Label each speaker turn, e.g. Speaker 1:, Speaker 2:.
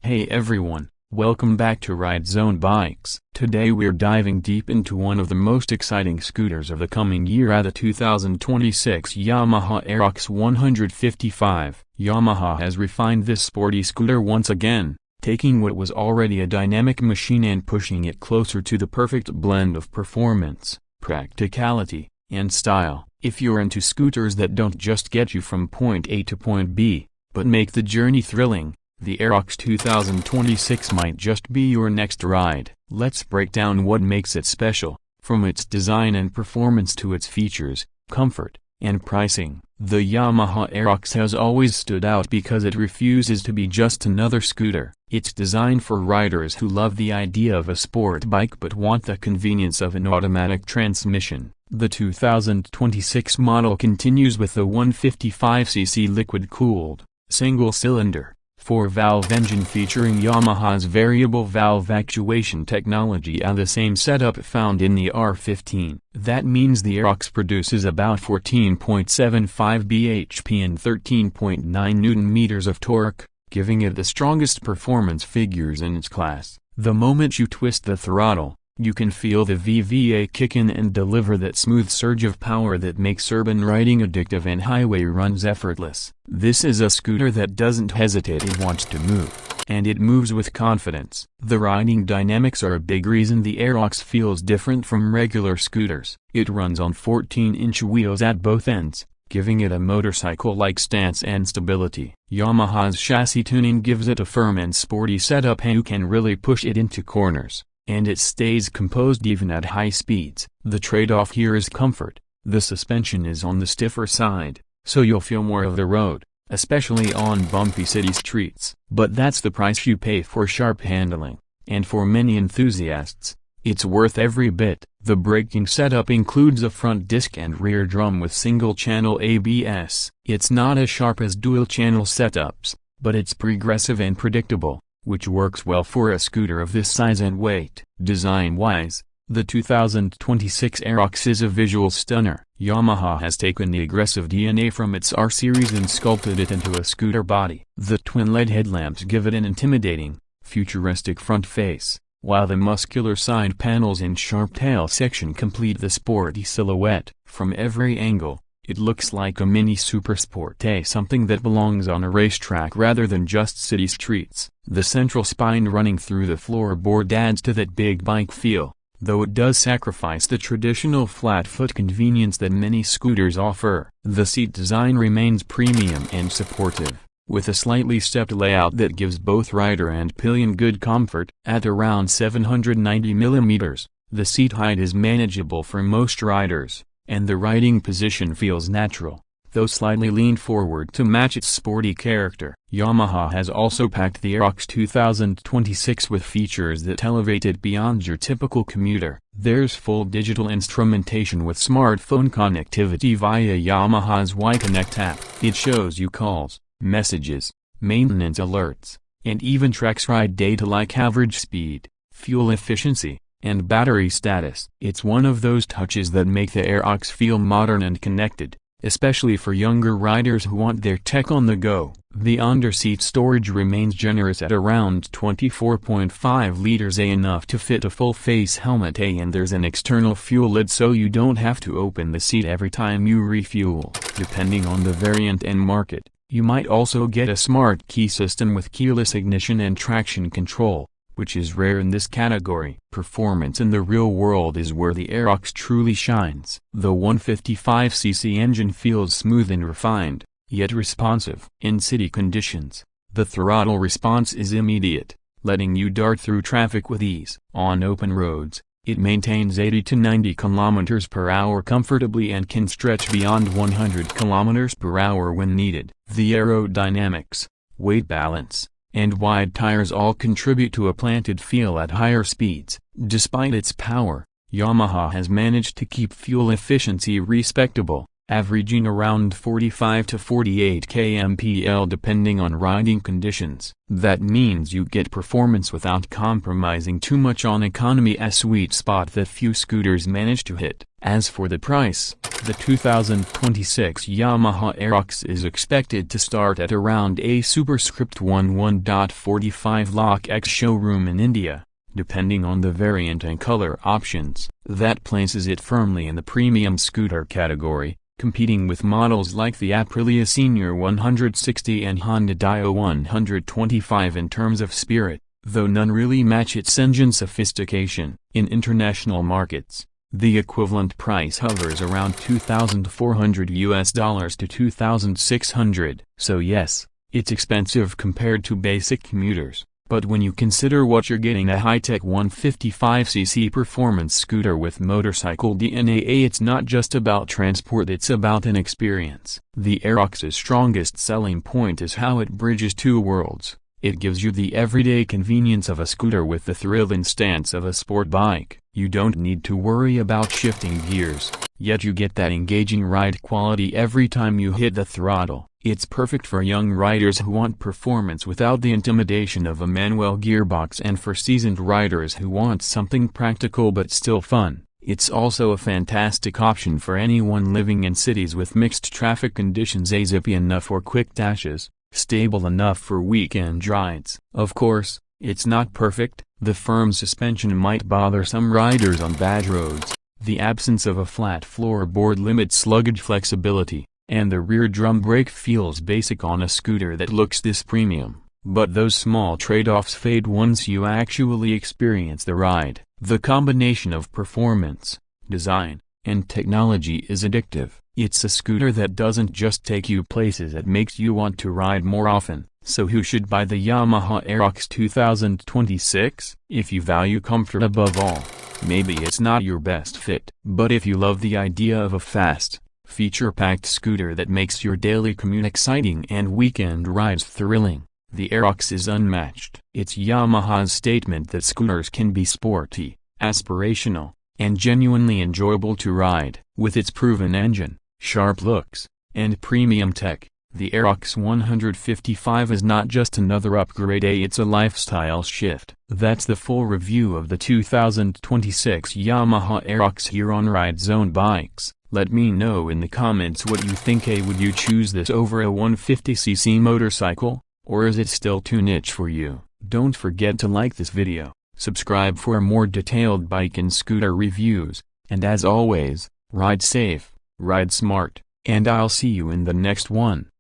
Speaker 1: Hey everyone, welcome back to RideZoneBikes. Today we're diving deep into one of the most exciting scooters of the coming year, the 2026 Yamaha Aerox 155. Yamaha has refined this sporty scooter once again, taking what was already a dynamic machine and pushing it closer to the perfect blend of performance, practicality, and style. If you're into scooters that don't just get you from point A to point B, but make the journey thrilling, the Aerox 2026 might just be your next ride. Let's break down what makes it special, from its design and performance to its features, comfort, and pricing. The Yamaha Aerox has always stood out because it refuses to be just another scooter. It's designed for riders who love the idea of a sport bike but want the convenience of an automatic transmission. The 2026 model continues with the 155cc liquid-cooled, single-cylinder, 4-valve engine featuring Yamaha's variable valve actuation technology and the same setup found in the R15. That means the Aerox produces about 14.75 bhp and 13.9 Nm of torque, giving it the strongest performance figures in its class. The moment you twist the throttle, you can feel the VVA kick in and deliver that smooth surge of power that makes urban riding addictive and highway runs effortless. This is a scooter that doesn't hesitate, it wants to move, and it moves with confidence. The riding dynamics are a big reason the Aerox feels different from regular scooters. It runs on 14-inch wheels at both ends, giving it a motorcycle-like stance and stability. Yamaha's chassis tuning gives it a firm and sporty setup, and you can really push it into corners, and it stays composed even at high speeds. The trade-off here is comfort. The suspension is on the stiffer side, so you'll feel more of the road, especially on bumpy city streets. But that's the price you pay for sharp handling, and for many enthusiasts, it's worth every bit. The braking setup includes a front disc and rear drum with single-channel ABS. It's not as sharp as dual-channel setups, but it's progressive and predictable, which works well for a scooter of this size and weight. Design-wise, the 2026 Aerox is a visual stunner. Yamaha has taken the aggressive DNA from its R series and sculpted it into a scooter body. The twin LED headlamps give it an intimidating, futuristic front face, while the muscular side panels and sharp tail section complete the sporty silhouette. From every angle, it looks like a mini super sporty, something that belongs on a racetrack rather than just city streets. The central spine running through the floorboard adds to that big bike feel, though it does sacrifice the traditional flat-foot convenience that many scooters offer. The seat design remains premium and supportive, with a slightly stepped layout that gives both rider and pillion good comfort. At around 790 mm, the seat height is manageable for most riders, and the riding position feels natural, though slightly leaned forward to match its sporty character. Yamaha has also packed the Aerox 2026 with features that elevate it beyond your typical commuter. There's full digital instrumentation with smartphone connectivity via Yamaha's Y-Connect app. It shows you calls, messages, maintenance alerts, and even tracks ride data like average speed, fuel efficiency, and battery status. It's one of those touches that make the Aerox feel modern and connected, especially for younger riders who want their tech on the go. The underseat storage remains generous at around 24.5 liters, enough to fit a full-face helmet, and there's an external fuel lid so you don't have to open the seat every time you refuel. Depending on the variant and market, you might also get a smart key system with keyless ignition and traction control, which is rare in this category. Performance in the real world is where the Aerox truly shines. The 155cc engine feels smooth and refined, yet responsive. In city conditions, the throttle response is immediate, letting you dart through traffic with ease. On open roads, it maintains 80 to 90 km/h comfortably and can stretch beyond 100 km/h when needed. The aerodynamics, weight balance, and wide tires all contribute to a planted feel at higher speeds. Despite its power, Yamaha has managed to keep fuel efficiency respectable, averaging around 45 to 48 kmpl depending on riding conditions. That means you get performance without compromising too much on economy, a sweet spot that few scooters manage to hit. As for the price, the 2026 Yamaha Aerox is expected to start at around a superscript 11.45 lakh ex showroom in India, depending on the variant and color options. That places it firmly in the premium scooter category, competing with models like the Aprilia SR 160 and Honda Dio 125 in terms of spirit, though none really match its engine sophistication. In international markets, the equivalent price hovers around $2,400 to $2,600. So yes, it's expensive compared to basic commuters. But when you consider what you're getting, a high-tech 155cc performance scooter with motorcycle DNA, it's not just about transport, it's about an experience. The Aerox's strongest selling point is how it bridges two worlds. It gives you the everyday convenience of a scooter with the thrill and stance of a sport bike. You don't need to worry about shifting gears, yet you get that engaging ride quality every time you hit the throttle. It's perfect for young riders who want performance without the intimidation of a manual gearbox, and for seasoned riders who want something practical but still fun. It's also a fantastic option for anyone living in cities with mixed traffic conditions, zippy enough for quick dashes, stable enough for weekend rides. Of course, it's not perfect. The firm suspension might bother some riders on bad roads. The absence of a flat floorboard limits luggage flexibility, and the rear drum brake feels basic on a scooter that looks this premium. But those small trade-offs fade once you actually experience the ride. The combination of performance, design, and technology is addictive. It's a scooter that doesn't just take you places, it makes you want to ride more often. So who should buy the Yamaha Aerox 2026? If you value comfort above all, maybe it's not your best fit. But if you love the idea of a fast, feature-packed scooter that makes your daily commute exciting and weekend rides thrilling, the Aerox is unmatched. It's Yamaha's statement that scooters can be sporty, aspirational, and genuinely enjoyable to ride. With its proven engine, sharp looks, and premium tech, the Aerox 155 is not just another upgrade, it's a lifestyle shift. That's the full review of the 2026 Yamaha Aerox here on RideZoneBikes. Let me know in the comments what you think. Would you choose this over a 150cc motorcycle, or is it still too niche for you? Don't forget to like this video, subscribe for more detailed bike and scooter reviews, and as always, ride safe, ride smart, and I'll see you in the next one.